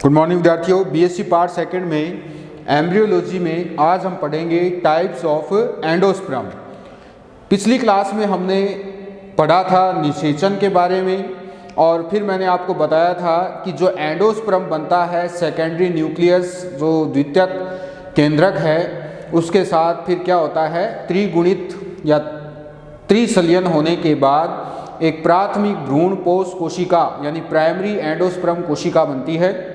Good morning विद्यार्थियों। BSc part second में embryology में आज हम पढ़ेंगे टाइप्स ऑफ एंडोस्पर्म। पिछली क्लास में हमने पढ़ा था निषेचन के बारे में और फिर मैंने आपको बताया था कि जो एंडोस्पर्म बनता है सेकेंडरी न्यूक्लियस जो द्वितीयक केंद्रक है उसके साथ फिर क्या होता है त्रिगुणित या त्रिसलियन होने के बाद एक प्राथमिक भ्रूण पोष कोशिका यानी प्राइमरी एंडोस्पर्म कोशिका बनती है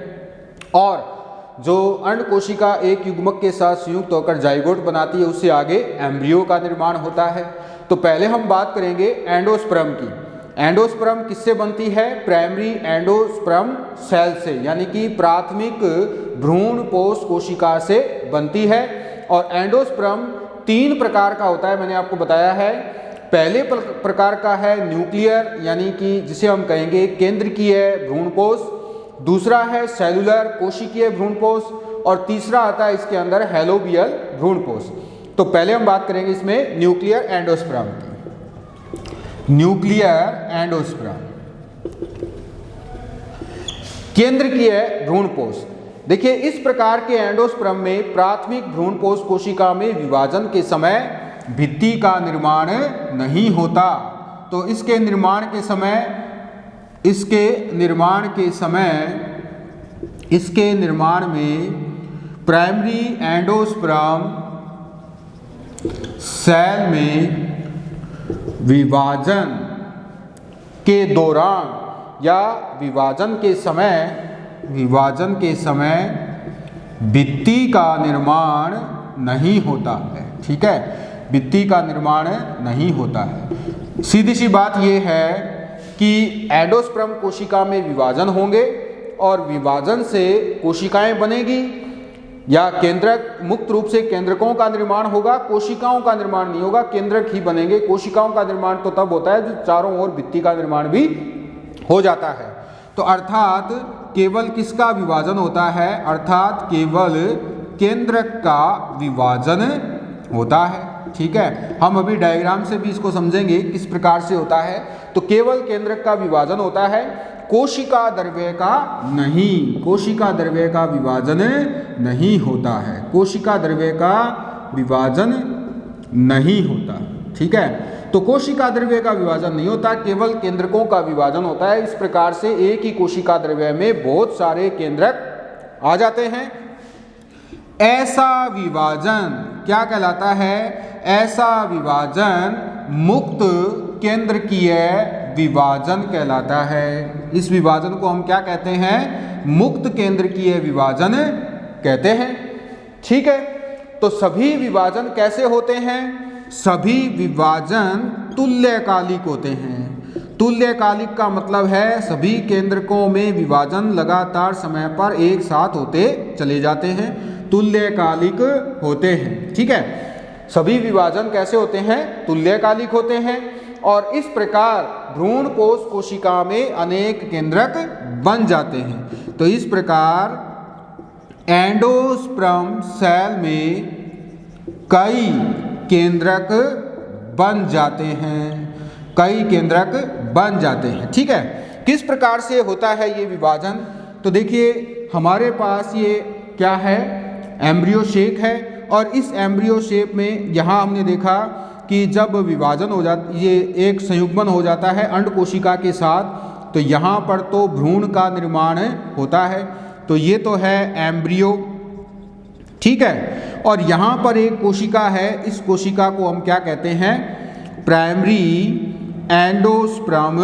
और जो अंड कोशिका एक युग्मक के साथ संयुक्त होकर जाइगोट बनाती है उससे आगे एम्ब्रियो का निर्माण होता है। तो पहले हम बात करेंगे एंडोस्पर्म की। एंडोस्पर्म किससे बनती है? प्राइमरी एंडोस्पर्म सेल से यानी कि प्राथमिक भ्रूण पोष कोशिका से बनती है। और एंडोस्पर्म तीन प्रकार का होता है, मैंने आपको बताया है। पहले प्रकार का है न्यूक्लियर यानी कि जिसे हम कहेंगे केंद्रकीय भ्रूणपोष, दूसरा है सेलुलर कोशिकीय भ्रूणपोष और तीसरा आता है इसके अंदर हेलोबियल भ्रूणपोष। तो पहले हम बात करेंगे इसमें न्यूक्लियर एंडोस्पर्म की। न्यूक्लियर एंडोस्पर्म केंद्रकीय भ्रूणपोष। देखिए इस प्रकार के एंडोस्पर्म में प्राथमिक भ्रूणपोष कोशिका में विभाजन के समय भित्ति का निर्माण नहीं होता। तो इसके निर्माण के निर्माण में प्राइमरी एंडोस्पर्म सेल में विभाजन के दौरान या विभाजन के समय भित्ति का निर्माण नहीं होता है। ठीक है, भित्ति का निर्माण नहीं होता है। सीधी सी बात यह है कि एंडोस्पर्म कोशिका में विभाजन होंगे और विभाजन से कोशिकाएं बनेगी या केंद्रक, मुक्त रूप से केंद्रकों का निर्माण होगा, कोशिकाओं का निर्माण नहीं होगा, केंद्रक ही बनेंगे। कोशिकाओं का निर्माण तो तब होता है जब चारों ओर भित्ति का निर्माण भी हो जाता है। तो अर्थात केवल किसका विभाजन होता है? अर्थात केवल केंद्रक का विभाजन होता है। ठीक है, हम अभी डायग्राम से भी इसको समझेंगे किस प्रकार से होता है। तो केवल केंद्रक का विभाजन होता है, कोशिका द्रव्य का नहीं, कोशिका द्रव्य का विभाजन नहीं होता है, कोशिका द्रव्य का विभाजन नहीं होता। ठीक है, तो कोशिका द्रव्य का विभाजन नहीं होता, केवल केंद्रकों का विभाजन होता है। इस प्रकार से एक ही कोशिका द्रव्य में बहुत सारे केंद्रक आ जाते हैं। ऐसा विभाजन क्या कहलाता है? ऐसा विभाजन मुक्त केंद्रकीय विभाजन कहलाता है। इस विभाजन को हम क्या कहते हैं? मुक्त केंद्रकीय विभाजन कहते हैं। ठीक है, तो सभी विभाजन कैसे होते हैं? सभी विभाजन तुल्यकालिक होते हैं। तुल्यकालिक का मतलब है सभी केंद्रकों में विभाजन लगातार समय पर एक साथ होते चले जाते हैं, तुल्यकालिक होते हैं। ठीक है, सभी विभाजन कैसे होते हैं? तुल्यकालिक होते हैं। और इस प्रकार भ्रूणपोष कोशिका में अनेक केंद्रक बन जाते हैं। तो इस प्रकार एंडोस्पर्म सेल में कई केंद्रक बन जाते हैं, कई केंद्रक बन जाते हैं। ठीक है, किस प्रकार से होता है ये विभाजन? तो देखिए हमारे पास ये क्या है? एम्ब्रियो शेप है और इस एम्ब्रियो शेप में यहाँ हमने देखा कि जब विभाजन हो जाता, ये एक संयुग्मन हो जाता है अंड कोशिका के साथ, तो यहाँ पर तो भ्रूण का निर्माण होता है। तो ये तो है एम्ब्रियो। ठीक है, और यहाँ पर एक कोशिका है, इस कोशिका को हम क्या कहते हैं? Primary endosperm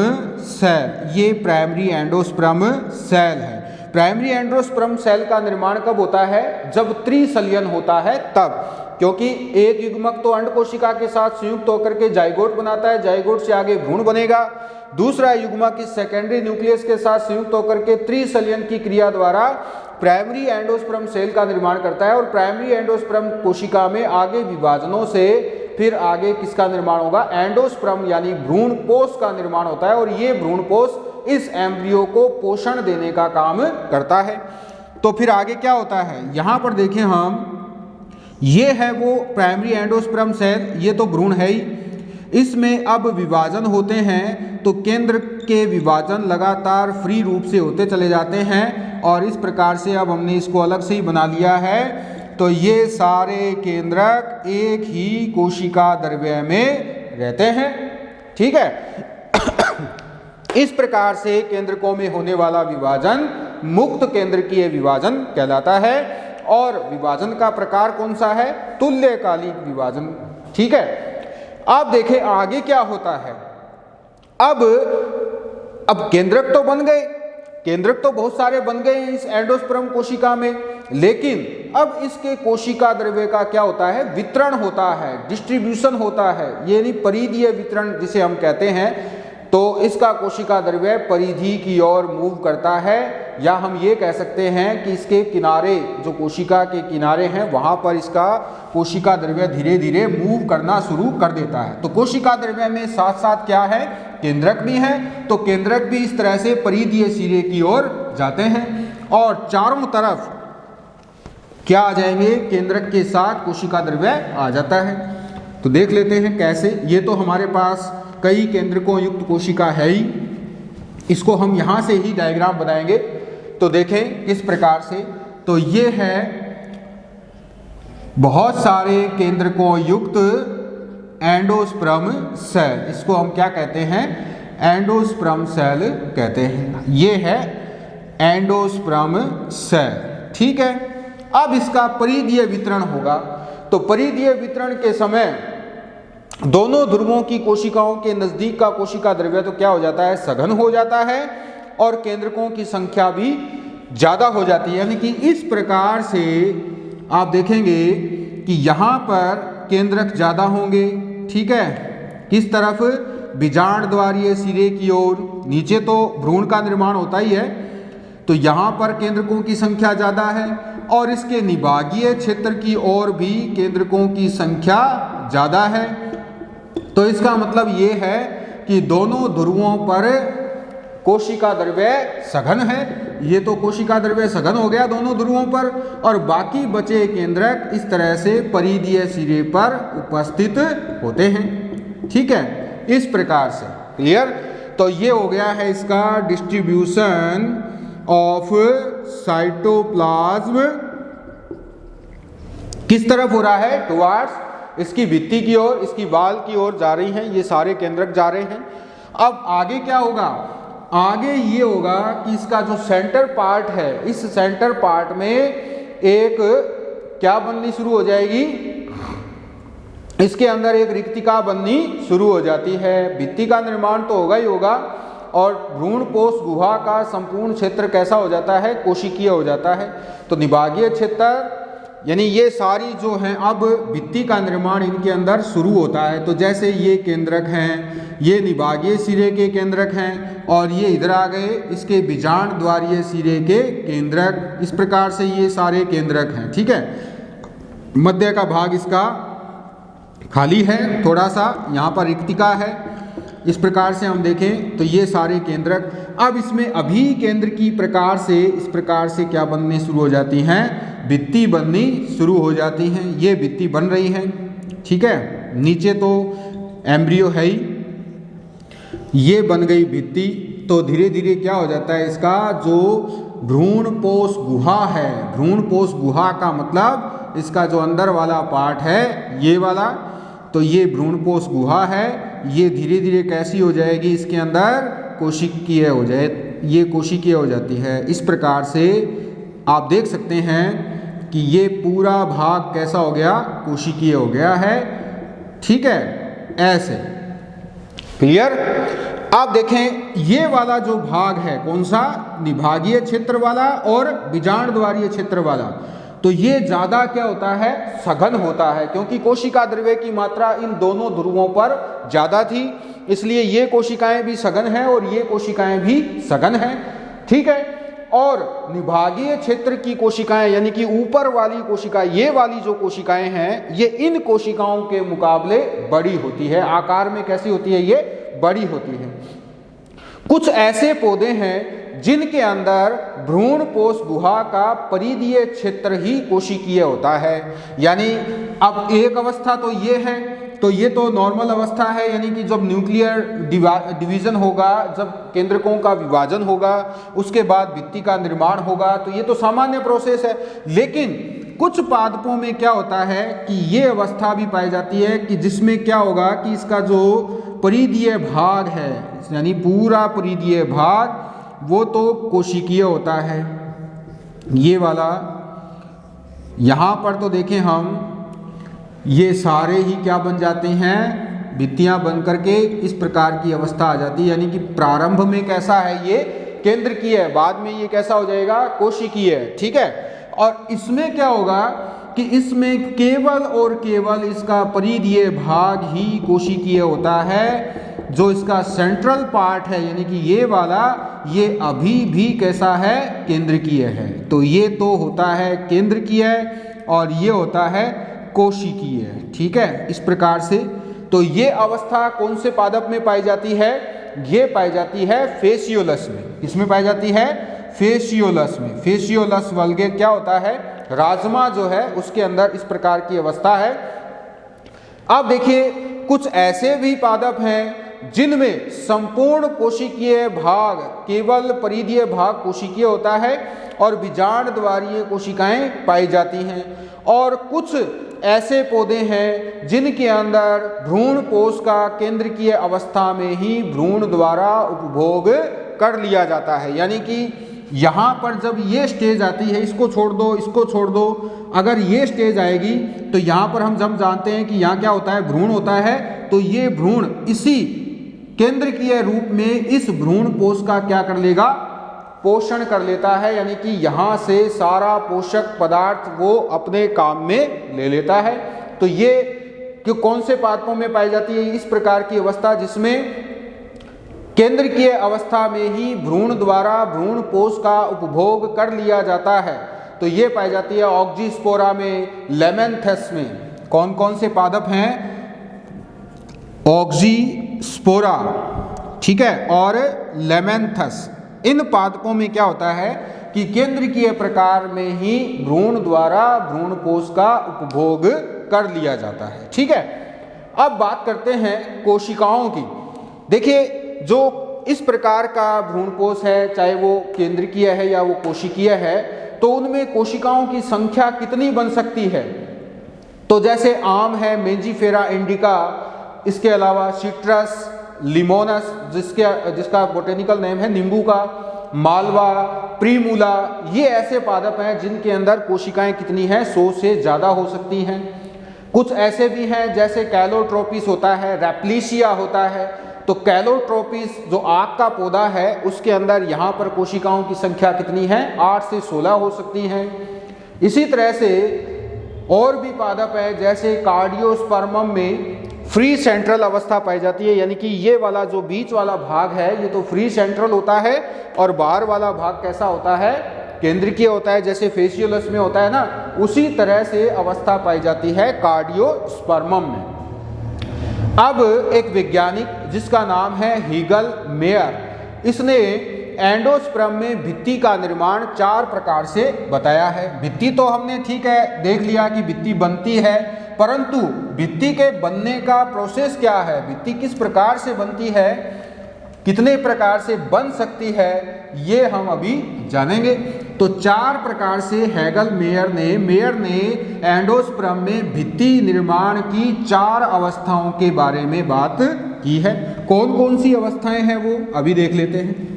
cell. ये प्राइमरी एंडोस्पर्म सेल है। प्राइमरी एंडोस्पर्म सेल का निर्माण कब होता है? जब त्रिसलियन होता है तब, क्योंकि एक युग्मक तो अंड कोशिका के साथ संयुक्त होकर के जाइगोट बनाता है, जाइगोट से आगे भ्रूण बनेगा, दूसरा युग्मक इस सेकेंडरी न्यूक्लियस के साथ संयुक्त होकर के त्रिसलियन की क्रिया द्वारा प्राइमरी एंडोस्पर्म सेल का निर्माण करता है। और प्राइमरी एंडोस्पर्म कोशिका में आगे विभाजनों से फिर आगे किसका निर्माण होगा? एंडोस्पर्म यानी भ्रूणपोष का निर्माण होता है और ये भ्रूणपोष इस एम्ब्रियो को पोषण देने का काम करता है। तो फिर आगे क्या होता है? यहाँ पर देखें हम, ये है वो प्राइमरी एंडोस्पर्म सेल, ये तो भ्रूण है ही। इसमें अब विभाजन होते हैं तो केंद्र के विभाजन लगातार फ्री रूप से होते चले जाते हैं और इस प्रकार से अब हमने इसको अलग से ही बना लिया है। तो ये सारे केंद्रक एक ही कोशिका द्रव्य में रहते हैं, ठीक है। इस प्रकार से केंद्रकों में होने वाला विभाजन मुक्त केंद्रकीय विभाजन कहलाता है। और विभाजन का प्रकार कौन सा है? तुल्यकालिक विभाजन, ठीक है। अब देखें आगे क्या होता है। अब केंद्रक तो बन गए, केंद्रक तो बहुत सारे बन गए हैं इस एंडोस्पर्म कोशिका में, लेकिन अब इसके कोशिका द्रव्य का क्या होता है? वितरण होता है, डिस्ट्रीब्यूशन होता है, यानी परिधीय वितरण जिसे हम कहते हैं। तो इसका कोशिका द्रव्य परिधि की ओर मूव करता है, या हम ये कह सकते हैं कि इसके किनारे, जो कोशिका के किनारे हैं, वहां पर इसका कोशिका द्रव्य धीरे धीरे मूव करना शुरू कर देता है। तो कोशिका द्रव्य में साथ साथ क्या है? केंद्रक भी है। तो केंद्रक भी इस तरह से परिधीय सिरे की ओर जाते हैं और चारों तरफ क्या आ जाएंगे? केंद्रक के साथ कोशिका द्रव्य आ जाता है। तो देख लेते हैं कैसे। ये तो हमारे पास कई केंद्रकों युक्त कोशिका है ही, इसको हम यहाँ से ही डायग्राम बनाएंगे। तो देखें किस प्रकार से। तो ये है बहुत सारे केंद्रकों युक्त एंडोस्पर्म सेल, इसको हम क्या कहते हैं? एंडोस्पर्म सेल कहते हैं। ये है एंडोस्पर्म सेल, ठीक है। अब इसका परिधीय वितरण होगा। तो परिधीय वितरण के समय दोनों ध्रुवों की कोशिकाओं के नजदीक का कोशिका द्रव्य तो क्या हो जाता है? सघन हो जाता है और केंद्रकों की संख्या भी ज्यादा हो जाती है। यानी कि इस प्रकार से आप देखेंगे कि यहां पर केंद्रक ज्यादा होंगे, ठीक है। किस तरफ? बीजांड द्वारीय सिरे की ओर। नीचे तो भ्रूण का निर्माण होता ही है, तो यहां पर केंद्रकों की संख्या ज्यादा है, और इसके निभागीय क्षेत्र की ओर भी केंद्रकों की संख्या ज्यादा है। तो इसका मतलब ये है कि दोनों ध्रुवों पर कोशिका द्रव्य सघन है। ये तो कोशिका द्रव्य सघन हो गया दोनों ध्रुवों पर, और बाकी बचे केंद्रक इस तरह से परिधीय सिरे पर उपस्थित होते हैं, ठीक है। इस प्रकार से क्लियर। तो ये हो गया है इसका डिस्ट्रीब्यूशन ऑफ साइटोप्लाज्म। किस तरफ हो रहा है? टुवार्ड्स, इसकी भित्ति की ओर, इसकी वाल की ओर जा रही हैं, ये सारे केंद्रक जा रहे हैं। अब आगे क्या होगा? आगे ये होगा कि इसका जो सेंटर पार्ट है, इस सेंटर पार्ट में एक क्या बननी शुरू हो जाएगी? इसके अंदर एक रिक्तिका बननी शुरू हो जाती है। भित्ति का निर्माण तो होगा ही होगा, और भ्रूणपोष गुहा का संपूर्ण क्षेत्र कैसा हो जाता है? कोशिकीय हो जाता है। तो निभागीय क्षेत्र, यानी ये सारी जो हैं, अब भित्ति का निर्माण इनके अंदर शुरू होता है। तो जैसे ये केंद्रक हैं, ये निभागीय सिरे के केंद्रक हैं, और ये इधर आ गए इसके बीजांड द्वारीय सिरे के केंद्रक। इस प्रकार से ये सारे केंद्रक हैं, ठीक है। मध्य का भाग इसका खाली है, थोड़ा सा यहाँ पर रिक्तिका है। इस प्रकार से हम देखें तो ये सारे केंद्रक, अब इसमें अभी केंद्र की प्रकार से इस प्रकार से क्या बनने शुरू हो जाती हैं? भित्ति बननी शुरू हो जाती हैं। ये भित्ति बन रही है, ठीक है। नीचे तो एम्ब्रियो है ही, ये बन गई भित्ति। तो धीरे धीरे क्या हो जाता है? इसका जो भ्रूणपोष गुहा है, भ्रूणपोष गुहा का मतलब इसका जो अंदर वाला पार्ट है, ये वाला, तो ये भ्रूणपोष गुहा है। ये धीरे धीरे कैसी हो जाएगी? इसके अंदर कोशिकीय हो जाए, ये कोशिकीय हो जाती है। इस प्रकार से आप देख सकते हैं कि ये पूरा भाग कैसा हो गया? कोशिकीय हो गया है, ठीक है। ऐसे क्लियर। आप देखें ये वाला जो भाग है, कौन सा? निभागीय क्षेत्र वाला और बीजांड द्वारीय क्षेत्र वाला। तो ये ज्यादा क्या होता है? सघन होता है, क्योंकि कोशिका द्रव्य की मात्रा इन दोनों ध्रुवों पर ज्यादा थी, इसलिए ये कोशिकाएं भी सघन हैं और ये कोशिकाएं भी सघन हैं, ठीक है। और निभागीय क्षेत्र की कोशिकाएं, यानी कि ऊपर वाली कोशिका, ये वाली जो कोशिकाएं हैं, ये इन कोशिकाओं के मुकाबले बड़ी होती है। आकार में कैसी होती है? ये बड़ी होती है। कुछ ऐसे पौधे हैं जिनके अंदर भ्रूणपोष गुहा का परिधीय क्षेत्र ही कोशिकीय होता है। यानी अब एक अवस्था तो ये है, तो ये तो नॉर्मल अवस्था है, यानी कि जब न्यूक्लियर डिवीजन होगा, जब केंद्रकों का विभाजन होगा, उसके बाद भित्ति का निर्माण होगा, तो ये तो सामान्य प्रोसेस है। लेकिन कुछ पादपों में क्या होता है कि ये अवस्था भी पाई जाती है कि जिसमें क्या होगा कि इसका जो परिधीय भाग है, यानी पूरा परिधीय भाग, वो तो कोशिकीय होता है। ये वाला यहाँ पर तो देखें हम, ये सारे ही क्या बन जाते हैं, भित्तियाँ बन करके इस प्रकार की अवस्था आ जाती है। यानी कि प्रारंभ में कैसा है, ये केंद्रकीय है, बाद में ये कैसा हो जाएगा, कोशिकीय है। ठीक है। और इसमें क्या होगा कि इसमें केवल और केवल इसका परिधीय भाग ही कोशिकीय होता है। जो इसका सेंट्रल पार्ट है, यानी कि ये वाला, ये अभी भी कैसा है, केंद्रकीय है। तो ये तो होता है केंद्रकीय और ये होता है कोशिकीय। ठीक है, इस प्रकार से। तो ये अवस्था कौन से पादप में पाई जाती है, ये पाई जाती है फेसियोलस में। किसमें पाई जाती है, फेसियोलस में। फेसियोलस वल्गे क्या होता है, राजमा जो है उसके अंदर इस प्रकार की अवस्था है। अब देखिए कुछ ऐसे भी पादप हैं जिनमें संपूर्ण कोशिकीय भाग, केवल परिधीय भाग कोशिकीय होता है और बीजांड द्वारीय कोशिकाएं पाई जाती हैं। और कुछ ऐसे पौधे हैं जिनके अंदर भ्रूण पोष का केंद्रकीय अवस्था में ही भ्रूण द्वारा उपभोग कर लिया जाता है। यानी कि यहाँ पर जब ये स्टेज आती है, इसको छोड़ दो, इसको छोड़ दो, अगर ये स्टेज आएगी तो यहाँ पर हम जब जानते हैं कि यहाँ क्या होता है, भ्रूण होता है। तो ये भ्रूण इसी केंद्रकीय रूप में इस भ्रूण पोष का क्या कर लेगा, पोषण कर लेता है। यानी कि यहाँ से सारा पोषक पदार्थ वो अपने काम में ले लेता है। तो ये कि कौन से पादपों में पाई जाती है इस प्रकार की अवस्था, जिसमें केंद्रकीय अवस्था में ही भ्रूण द्वारा भ्रूण पोष का उपभोग कर लिया जाता है। तो ये पाई जाती है ऑक्जीस्पोरा में, लेमेंथस में। कौन कौन से पादप हैं, ऑक्जीस्पोरा, ठीक है, और लेमेंथस। इन पादपों में क्या होता है कि केंद्रकीय प्रकार में ही भ्रूण द्वारा भ्रूण पोष का उपभोग कर लिया जाता है। ठीक है। अब बात करते हैं कोशिकाओं की। देखिए जो इस प्रकार का भ्रूणपोष है, चाहे वो केंद्रकीय है या वो कोशिकीय है, तो उनमें कोशिकाओं की संख्या कितनी बन सकती है। तो जैसे आम है मेंजीफेरा इंडिका, इसके अलावा सिट्रस, लिमोनस जिसका बोटेनिकल नेम है नींबू का, मालवा, प्रीमूला, ये ऐसे पादप हैं जिनके अंदर कोशिकाएं कितनी हैं, 100 से ज़्यादा हो सकती हैं। कुछ ऐसे भी हैं जैसे कैलोट्रोपिस होता है, रैप्लीशिया होता है। तो कैलोट्रोपिस जो आग का पौधा है उसके अंदर यहाँ पर कोशिकाओं की संख्या कितनी है, 8 से 16 हो सकती हैं। इसी तरह से और भी पादप है जैसे कार्डियोस्पर्मम में फ्री सेंट्रल अवस्था पाई जाती है। यानी कि ये वाला जो बीच वाला भाग है ये तो फ्री सेंट्रल होता है और बाहर वाला भाग कैसा होता है, केंद्रकीय होता है, जैसे फेसियोलस में होता है ना, उसी तरह से अवस्था पाई जाती है कार्डियोस्पर्मम में। अब एक वैज्ञानिक जिसका नाम है हीगल मेयर, इसने एंडोस्पर्म में भित्ति का निर्माण 4 प्रकार से बताया है। भित्ति तो हमने ठीक है देख लिया कि भित्ति बनती है, परंतु भित्ति के बनने का प्रोसेस क्या है, भित्ति किस प्रकार से बनती है, कितने प्रकार से बन सकती है, ये हम अभी जानेंगे। तो 4 प्रकार से हेगल मेयर ने एंडोस्पर्म में भित्ति निर्माण की 4 अवस्थाओं के बारे में बात की है। कौन कौन सी अवस्थाएं हैं वो अभी देख लेते हैं।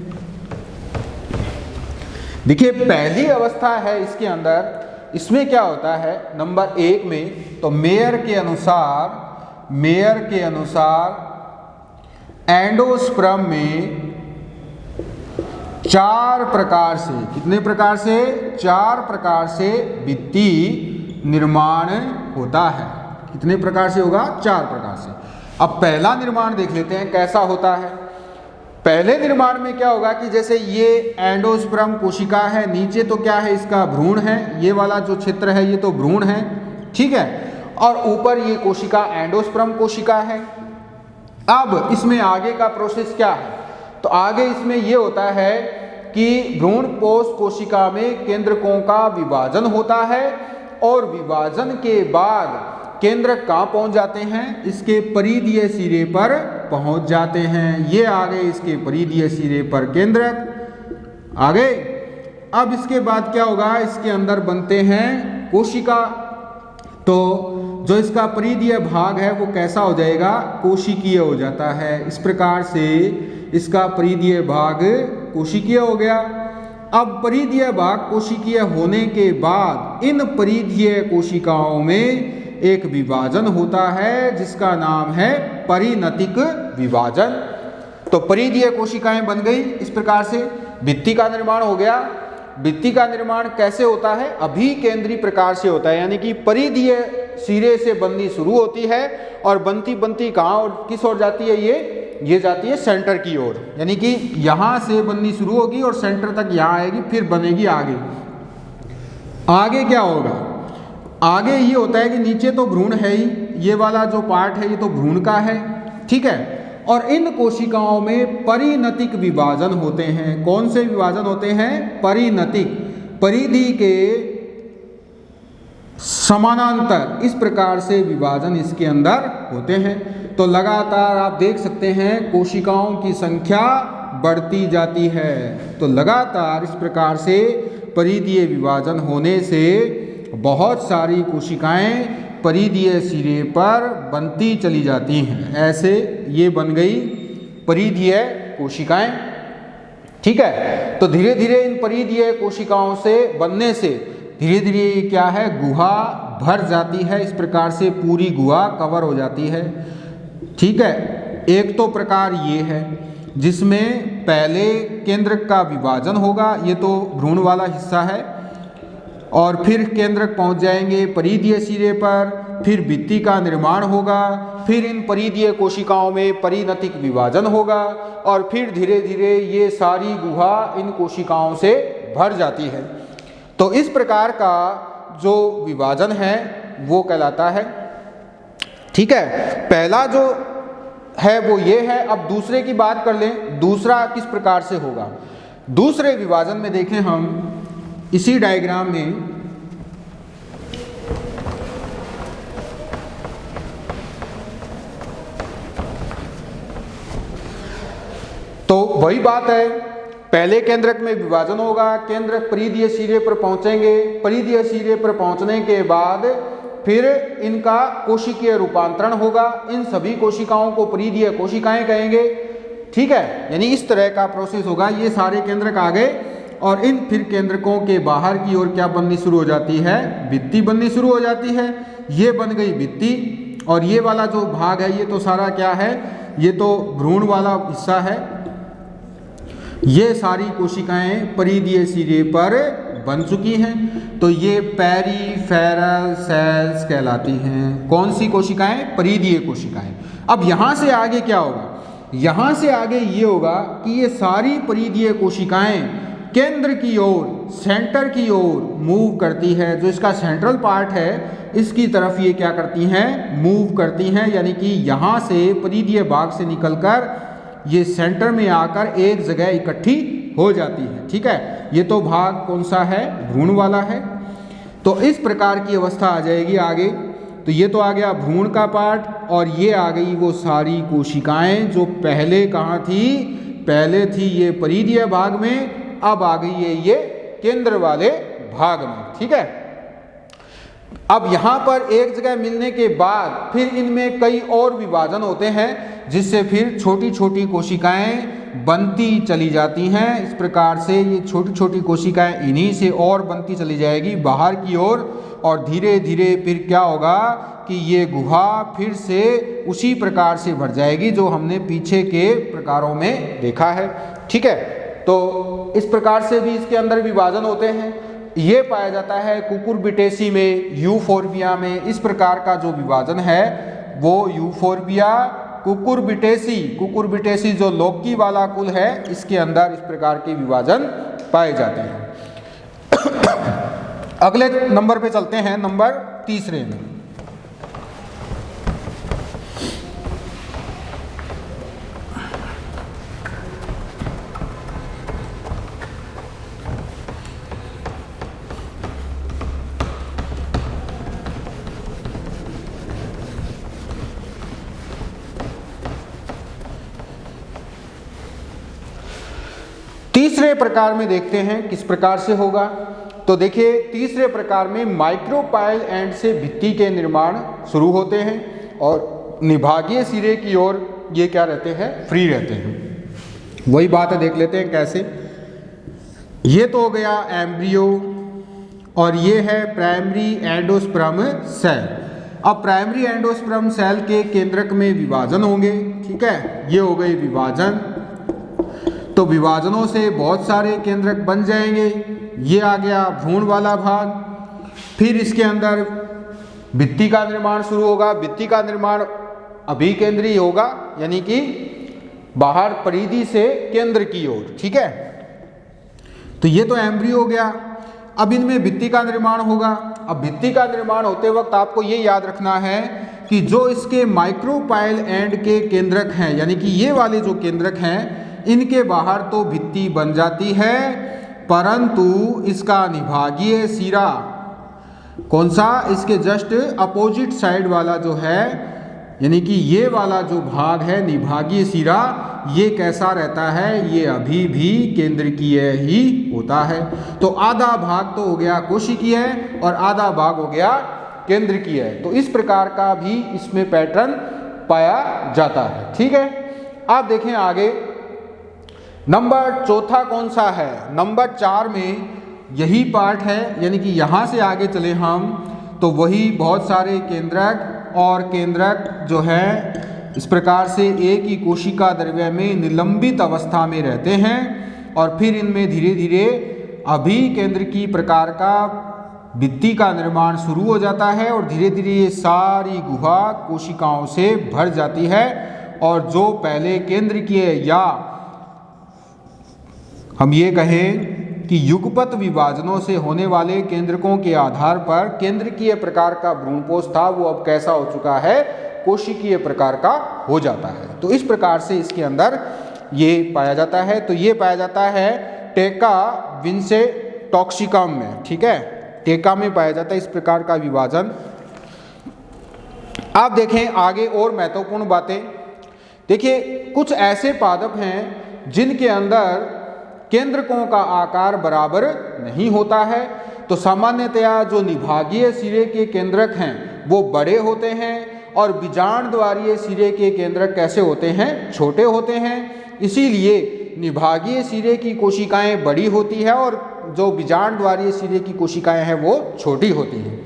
देखिए पहली अवस्था है इसके अंदर, इसमें क्या होता है नंबर 1 में, तो मेयर के अनुसार एंडोस्पर्म में 4 प्रकार से, कितने प्रकार से, 4 प्रकार से भित्ति निर्माण होता है। कितने प्रकार से होगा, 4 प्रकार से। अब पहला निर्माण देख लेते हैं कैसा होता है। पहले निर्माण में क्या होगा कि जैसे ये एंडोस्पर्म कोशिका है, नीचे तो क्या है इसका भ्रूण है, ये वाला जो क्षेत्र है ये तो भ्रूण है, ठीक है, और ऊपर ये कोशिका एंडोस्पर्म कोशिका है। अब इसमें आगे का प्रोसेस क्या है, तो आगे इसमें ये होता है कि भ्रूण पोष कोशिका में केंद्रकों का विभाजन होता है और विभाजन के बाद केंद्रक कहाँ पहुंच जाते हैं? इसके परिधीय सिरे पर पहुंच जाते हैं। ये आ गए इसके परिधीय सिरे पर केंद्रक आ गए। अब इसके बाद क्या होगा? इसके अंदर बनते हैं कोशिका। तो जो इसका परिधीय भाग है वो कैसा हो जाएगा? कोशिकीय हो जाता है। इस प्रकार से इसका परिधीय भाग कोशिकीय हो गया। अब परिधीय भाग कोशिकीय होने के बाद इन परिधीय कोशिकाओं में एक विभाजन होता है जिसका नाम है परिणतिक विभाजन। तो परिधीय कोशिकाएं बन गई। इस प्रकार से भित्ति का निर्माण हो गया। भित्ति का निर्माण कैसे होता है? अभिकेंद्री प्रकार से होता है, यानी कि परिधीय सिरे से बननी शुरू होती है और बनती बनती कहाँ और किस ओर जाती है? ये जाती है सेंटर की ओर, यानी कि यहाँ से बननी शुरू होगी और सेंटर तक यहाँ आएगी, फिर बनेगी आगे। आगे क्या होगा? आगे ये होता है कि नीचे तो भ्रूण है ही, ये वाला जो पार्ट है ये तो भ्रूण का है, ठीक है। और इन कोशिकाओं में परिणतिक विभाजन होते हैं। कौन से विभाजन होते हैं? परिणतिक, परिधि के समानांतर इस प्रकार से विभाजन इसके अंदर होते हैं। तो लगातार आप देख सकते हैं कोशिकाओं की संख्या बढ़ती जाती है। तो लगातार इस प्रकार से परिधीय विभाजन होने से बहुत सारी कोशिकाएं परिधीय सिरे पर बनती चली जाती हैं। ऐसे ये बन गई परिधीय कोशिकाएं, ठीक है। तो धीरे धीरे इन परिधीय कोशिकाओं से बनने से धीरे धीरे ये क्या है? गुहा भर जाती है। इस प्रकार से पूरी गुहा कवर हो जाती है, ठीक है। एक तो प्रकार ये है जिसमें पहले केंद्रक का विभाजन होगा, ये तो भ्रूण वाला हिस्सा है, और फिर केंद्रक पहुंच जाएंगे परिधीय सिरे पर, फिर भित्ति का निर्माण होगा, फिर इन परिधीय कोशिकाओं में परिणतिक विभाजन होगा और फिर धीरे धीरे ये सारी गुहा इन कोशिकाओं से भर जाती है। तो इस प्रकार का जो विभाजन है वो कहलाता है, ठीक है। पहला जो है वो ये है। अब दूसरे की बात कर लें, दूसरा किस प्रकार से होगा? दूसरे विभाजन में देखें हम इसी डायग्राम में, तो वही बात है, पहले केंद्रक में विभाजन होगा, केंद्रक परिधीय सिरे पर पहुंचेंगे, परिधीय सिरे पर पहुंचने के बाद फिर इनका कोशिकीय रूपांतरण होगा। इन सभी कोशिकाओं को परिधीय कोशिकाएं कहेंगे, ठीक है। यानी इस तरह का प्रोसेस होगा। ये सारे केंद्रक आ गए और इन फिर केंद्रकों के बाहर की ओर क्या बननी शुरू हो जाती है? भित्ति बननी शुरू हो जाती है। ये बन गई भित्ति, और ये वाला जो भाग है ये तो सारा क्या है? ये तो भ्रूण वाला हिस्सा है। ये सारी कोशिकाएं परिधीय सिरे पर बन चुकी हैं। तो ये पेरिफेरल सेल्स कहलाती हैं। कौन सी कोशिकाएं? परिधीय कोशिकाएं। अब यहाँ से आगे क्या होगा? यहाँ से आगे ये होगा कि ये सारी परिधीय कोशिकाएं केंद्र की ओर, सेंटर की ओर मूव करती है। जो इसका सेंट्रल पार्ट है इसकी तरफ ये क्या करती हैं? मूव करती हैं, यानी कि यहाँ से परिधीय भाग से निकलकर ये सेंटर में आकर एक जगह इकट्ठी हो जाती है, ठीक है। ये तो भाग कौन सा है? भ्रूण वाला है। तो इस प्रकार की अवस्था आ जाएगी आगे। तो ये तो आ गया भ्रूण का पार्ट, और ये आ गई वो सारी कोशिकाएं जो पहले कहाँ थी? पहले थी ये परिधीय भाग में, अब आ गई है ये केंद्र वाले भाग में, ठीक है। अब यहाँ पर एक जगह मिलने के बाद फिर इनमें कई और विभाजन होते हैं, जिससे फिर छोटी छोटी कोशिकाएं बनती चली जाती हैं। इस प्रकार से ये छोटी छोटी कोशिकाएं इन्हीं से और बनती चली जाएगी बाहर की ओर, और धीरे धीरे फिर क्या होगा कि ये गुहा फिर से उसी प्रकार से भर जाएगी जो हमने पीछे के प्रकारों में देखा है, ठीक है। तो इस प्रकार से भी इसके अंदर विभाजन होते हैं। ये पाया जाता है कुकुरबिटेसी में, यूफोर्बिया में। इस प्रकार का जो विभाजन है वो यूफोर्बिया, कुकुरबिटेसी जो लौकी वाला कुल है इसके अंदर इस प्रकार के विभाजन पाए जाते हैं। अगले नंबर पे चलते हैं, नंबर तीसरे में। तीसरे प्रकार में देखते हैं किस प्रकार से होगा। तो देखिए तीसरे प्रकार में माइक्रोपाइल एंड से भित्ति के निर्माण शुरू होते हैं और निभागीय सिरे की ओर ये क्या रहते हैं, फ्री रहते हैं। वही बात है, देख लेते हैं कैसे। ये तो हो गया एम्ब्रियो और ये है प्राइमरी एंडोस्पर्म सेल। अब प्राइमरी एंडोस्पर्म सेल के केंद्रक में विभाजन होंगे, ठीक है, ये हो गए विभाजन। तो विभाजनों से बहुत सारे केंद्रक बन जाएंगे। ये आ गया भ्रूण वाला भाग। फिर इसके अंदर भित्ति का निर्माण शुरू होगा। भित्ति का निर्माण अभिकेंद्रीय होगा, यानी कि बाहर परिधि से केंद्र की ओर, ठीक है। तो ये तो एम्ब्रियो हो गया। अब इनमें भित्ति का निर्माण होगा। अब भित्ति का निर्माण होते वक्त आपको ये याद रखना है कि जो इसके माइक्रोपाइल एंड के केंद्रक हैं, यानी कि ये वाले जो केंद्रक हैं, इनके बाहर तो भित्ति बन जाती है, परंतु इसका निभागीय सिरा कौन सा, इसके जस्ट अपोजिट साइड वाला जो है, यानी कि ये वाला जो भाग है निभागीय सिरा, ये कैसा रहता है, ये अभी भी केंद्रकीय ही होता है। तो आधा भाग तो हो गया कोशिकीय और आधा भाग हो गया केंद्रकीय। तो इस प्रकार का भी इसमें पैटर्न पाया जाता है, ठीक है। आप देखें आगे नंबर चौथा कौन सा है, नंबर 4 में यही पार्ट है, यानी कि यहाँ से आगे चले हम तो वही बहुत सारे केंद्रक और केंद्रक जो है इस प्रकार से एक ही कोशिका द्रव्य में निलंबित अवस्था में रहते हैं और फिर इनमें धीरे धीरे अभिकेंद्रकी प्रकार का भित्ति का निर्माण शुरू हो जाता है और धीरे धीरे ये सारी गुहा कोशिकाओं से भर जाती है। और जो पहले केंद्रकीय या हम ये कहें कि युगपत विभाजनों से होने वाले केंद्रकों के आधार पर केंद्रकीय प्रकार का भ्रूणपोष था, वो अब कैसा हो चुका है, कोशिकीय प्रकार का हो जाता है। तो इस प्रकार से इसके अंदर ये पाया जाता है। तो ये पाया जाता है टेका विंसे टॉक्सिकम में, ठीक है, टेका में पाया जाता है इस प्रकार का विभाजन। आप देखें आगे और महत्वपूर्ण बातें। देखिए कुछ ऐसे पादप हैं जिनके अंदर केंद्रकों का आकार बराबर नहीं होता है। तो सामान्यतया जो निभागीय सिरे के केंद्रक हैं वो बड़े होते हैं और बीजांड द्वारीय सिरे के केंद्रक कैसे होते हैं, छोटे होते हैं। इसीलिए निभागीय सिरे की कोशिकाएं बड़ी होती है और जो बीजांड द्वारीय सिरे की कोशिकाएं हैं वो छोटी होती हैं।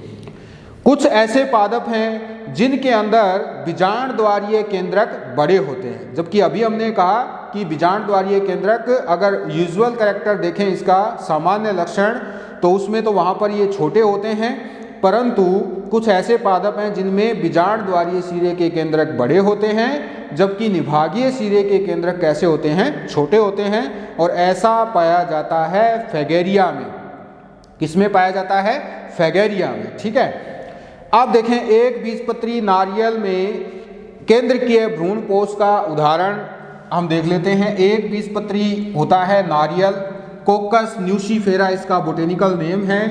कुछ ऐसे पादप हैं जिनके अंदर बीजांड द्वारीय केंद्रक बड़े होते हैं, जबकि अभी हमने कहा कि बीजांड द्वारीय केंद्रक अगर यूजुअल कैरेक्टर देखें इसका सामान्य लक्षण तो उसमें तो वहाँ पर ये छोटे होते हैं, परंतु कुछ ऐसे पादप हैं जिनमें बीजांड द्वारीय सिरे के केंद्रक बड़े होते हैं जबकि निभागीय सिरे के केंद्रक कैसे होते हैं, छोटे होते हैं। और ऐसा पाया जाता है फैगेरिया में। किसमें पाया जाता है, फैगेरिया में, ठीक है। आप देखें एक बीजपत्री नारियल में केंद्रकीय भ्रूणपोष का उदाहरण हम देख लेते हैं। एक बीजपत्री होता है नारियल, कोकस न्यूसीफेरा इसका बोटेनिकल नेम है,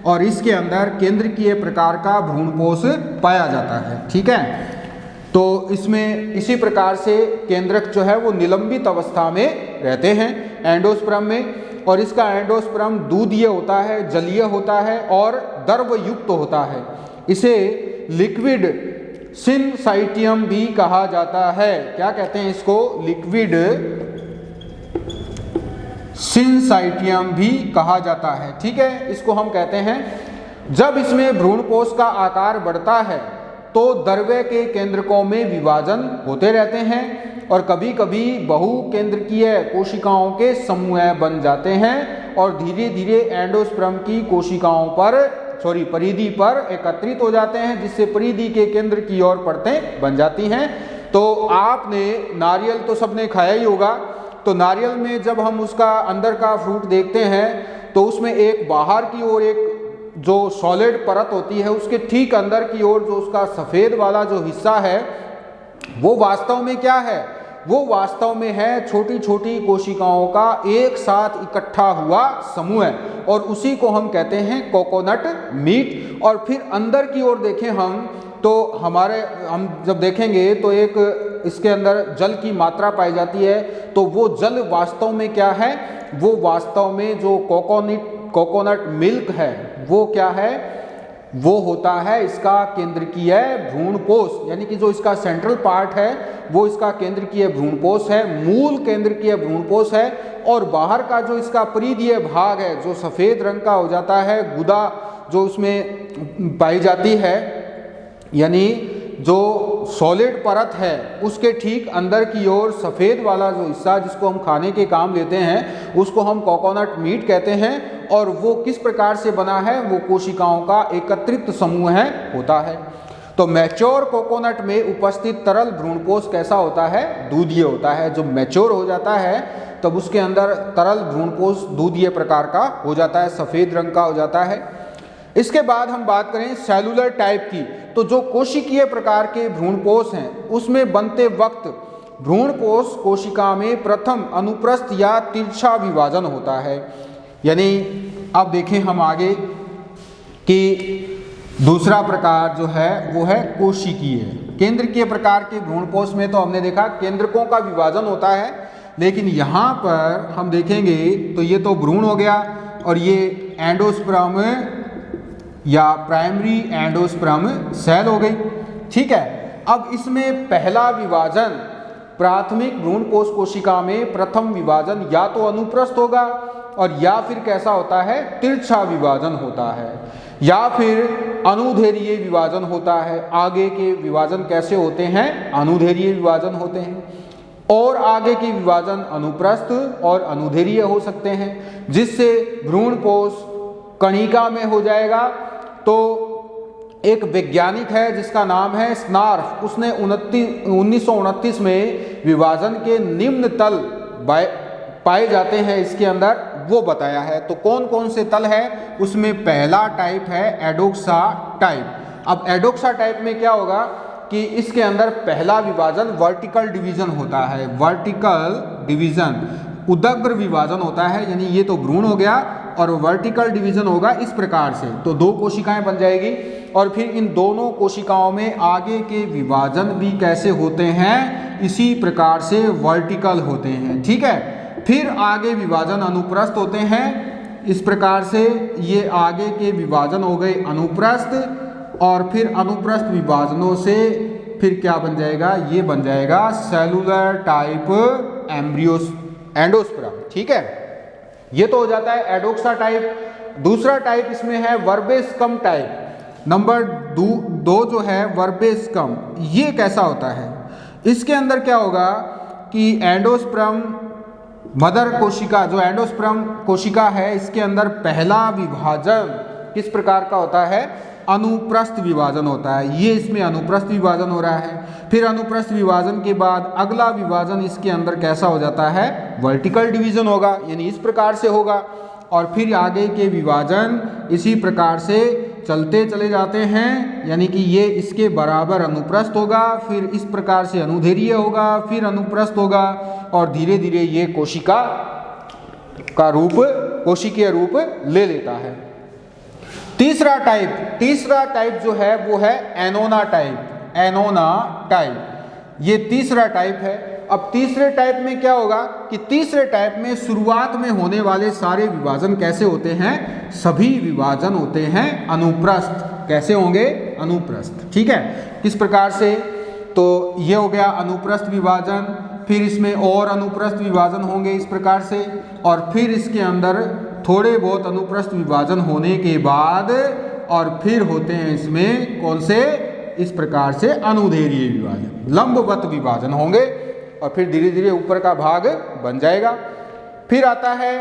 और इसके अंदर केंद्रकीय प्रकार का भ्रूणपोष पाया जाता है, ठीक है। तो इसमें इसी प्रकार से केंद्रक जो है वो निलंबित अवस्था में रहते हैं एंडोस्पर्म में, और इसका एंडोस्पर्म दूधीय होता है, जलीय होता है और द्रवयुक्त होता है। इसे लिक्विड सिनसाइटियम भी कहा जाता है। क्या कहते हैं इसको, लिक्विड सिनसाइटियम भी कहा जाता है, ठीक है। इसको हम कहते हैं जब इसमें भ्रूणपोष का आकार बढ़ता है तो द्रव्य के केंद्रकों में विभाजन होते रहते हैं और कभी कभी बहुकेंद्रकीय कोशिकाओं के समूह बन जाते हैं और धीरे धीरे एंडोस्पर्म की कोशिकाओं पर परिधि पर एकत्रित हो जाते हैं, जिससे परिधि के केंद्र की ओर परतें बन जाती हैं। तो आपने नारियल तो सबने खाया ही होगा, तो नारियल में जब हम उसका अंदर का फ्रूट देखते हैं तो उसमें एक बाहर की ओर एक जो सॉलिड परत होती है, उसके ठीक अंदर की ओर जो उसका सफ़ेद वाला जो हिस्सा है वो वास्तव में क्या है, वो वास्तव में है छोटी छोटी कोशिकाओं का एक साथ इकट्ठा हुआ समूह है, और उसी को हम कहते हैं कोकोनट मीट। और फिर अंदर की ओर देखें हम तो हम जब देखेंगे तो एक इसके अंदर जल की मात्रा पाई जाती है, तो वो जल वास्तव में क्या है, वो वास्तव में जो कोकोनट मिल्क है वो क्या है, वो होता है इसका केंद्रकीय भ्रूणपोष, यानी कि जो इसका सेंट्रल पार्ट है वो इसका केंद्रकीय भ्रूणपोष है, मूल केंद्रकीय भ्रूणपोष है। और बाहर का जो इसका परिधीय भाग है जो सफ़ेद रंग का हो जाता है, गुदा जो उसमें पाई जाती है, यानी जो सॉलिड परत है उसके ठीक अंदर की ओर सफ़ेद वाला जो हिस्सा जिसको हम खाने के काम लेते हैं उसको हम कोकोनट मीट कहते हैं। और वो किस प्रकार से बना है, वो कोशिकाओं का एकत्रित समूह है होता है। तो मैच्योर कोकोनट में उपस्थित तरल भ्रूणपोष कैसा होता है, दूधीय होता है। जो मैच्योर हो जाता है तब उसके अंदर तरल भ्रूणपोष दूधीय प्रकार का हो जाता है, सफ़ेद रंग का हो जाता है। इसके बाद हम बात करें सेलुलर टाइप की, तो जो कोशिकीय प्रकार के भ्रूणपोष हैं उसमें बनते वक्त भ्रूणपोष कोशिका में प्रथम अनुप्रस्थ या तिरछा विभाजन होता है। यानी अब देखें हम आगे कि दूसरा प्रकार जो है वो है कोशिकीय। केंद्रकीय प्रकार के भ्रूणपोष में तो हमने देखा केंद्रकों का विभाजन होता है, लेकिन यहाँ पर हम देखेंगे तो ये तो भ्रूण हो गया और ये एंडोस्पर्म या प्राइमरी एंडोस्पर्म सेल हो गई, ठीक है। अब इसमें पहला विभाजन प्राथमिक भ्रूणपोष कोशिका में प्रथम विभाजन या तो अनुप्रस्थ होगा और या फिर कैसा होता है, तिरछा विभाजन होता है, या फिर अनुदैर्घ्य विभाजन होता है। आगे के विभाजन कैसे होते हैं, अनुदैर्घ्य विभाजन होते हैं। और आगे के विभाजन अनुप्रस्थ और अनुदैर्घ्य हो सकते हैं, जिससे भ्रूणपोष कणिका में हो जाएगा। तो एक वैज्ञानिक है जिसका नाम है स्नार्फ, उसने 1929 में विभाजन के निम्न तल पाए जाते हैं इसके अंदर, वो बताया है। तो कौन कौन से तल है, उसमें पहला टाइप है एडोक्सा टाइप। अब एडोक्सा टाइप में क्या होगा कि इसके अंदर पहला विभाजन वर्टिकल डिवीजन होता है, वर्टिकल डिवीजन, उदग्र विभाजन होता है, यानी ये तो भ्रूण हो गया और वर्टिकल डिवीजन होगा इस प्रकार से। तो दो कोशिकाएं बन जाएगी और फिर इन दोनों कोशिकाओं में आगे के विभाजन भी कैसे होते हैं, इसी प्रकार से वर्टिकल होते हैं, ठीक है। फिर आगे विभाजन अनुप्रस्थ होते हैं, इस प्रकार से ये आगे के विभाजन हो गए अनुप्रस्थ, और फिर अनुप्रस्थ विभाजनों से फिर क्या बन जाएगा, ये बन जाएगा सेलुलर टाइप एंडोस्पर्म, ठीक है। ये तो हो जाता है एडोक्सा टाइप। दूसरा टाइप इसमें है वर्बेस्कम टाइप। नंबर 2 जो है वर्बेस्कम, ये कैसा होता है, इसके अंदर क्या होगा कि एंडोस्पर्म मदर कोशिका, जो एंडोस्पर्म कोशिका है, इसके अंदर पहला विभाजन किस प्रकार का होता है, अनुप्रस्थ विभाजन होता है। ये इसमें अनुप्रस्थ विभाजन हो रहा है। फिर अनुप्रस्थ विभाजन के बाद अगला विभाजन इसके अंदर कैसा हो जाता है, वर्टिकल डिवीजन होगा, यानी इस प्रकार से होगा। और फिर आगे के विभाजन इसी प्रकार से चलते चले जाते हैं, यानी कि ये इसके बराबर अनुप्रस्थ होगा, फिर इस प्रकार से अनुदैर्घ्य होगा, फिर अनुप्रस्थ होगा, और धीरे धीरे ये कोशिका का रूप, कोशिकीय रूप ले लेता है। तीसरा टाइप जो है वो है एनोना टाइप। ये तीसरा टाइप है। अब तीसरे टाइप में क्या होगा कि तीसरे टाइप में शुरुआत में होने वाले सारे विभाजन कैसे होते हैं, सभी विभाजन होते हैं अनुप्रस्थ। कैसे होंगे, अनुप्रस्थ, ठीक है। किस प्रकार से, तो ये हो गया अनुप्रस्थ विभाजन, फिर इसमें और अनुप्रस्थ विभाजन होंगे इस प्रकार से, और फिर इसके अंदर थोड़े बहुत अनुप्रस्थ विभाजन होने के बाद और फिर होते हैं इसमें कौन से, इस प्रकार से अनुदैर्घ्य विभाजन, लंबवत विभाजन होंगे, और फिर धीरे धीरे ऊपर का भाग बन जाएगा। फिर आता है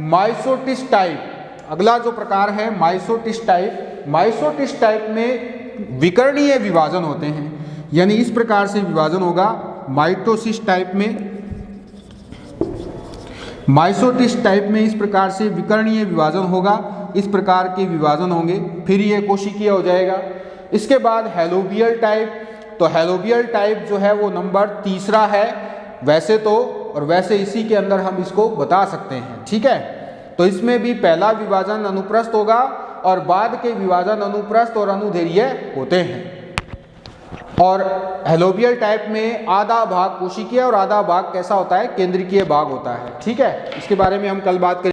माइसोटिस टाइप। अगला जो प्रकार है माइसोटिस टाइप। माइसोटिस टाइप में विकर्णीय विभाजन होते हैं, यानी इस प्रकार से विभाजन होगा। माइटोसिस टाइप में, माइसोटिस टाइप में इस प्रकार से विकर्णीय विभाजन होगा, इस प्रकार के विभाजन होंगे, फिर ये कोशिकीय हो जाएगा। इसके बाद हेलोबियल टाइप। तो हेलोबियल टाइप जो है वो नंबर 3 है वैसे तो, और वैसे इसी के अंदर हम इसको बता सकते हैं, ठीक है। तो इसमें भी पहला विभाजन अनुप्रस्थ होगा और बाद के विभाजन अनुप्रस्थ और अनुदैर्घ्य होते हैं। और हेलोबियल टाइप में आधा भाग कोशिकीय और आधा भाग कैसा होता है, केंद्रकीय भाग होता है। ठीक है, इसके बारे में हम कल बात करेंगे।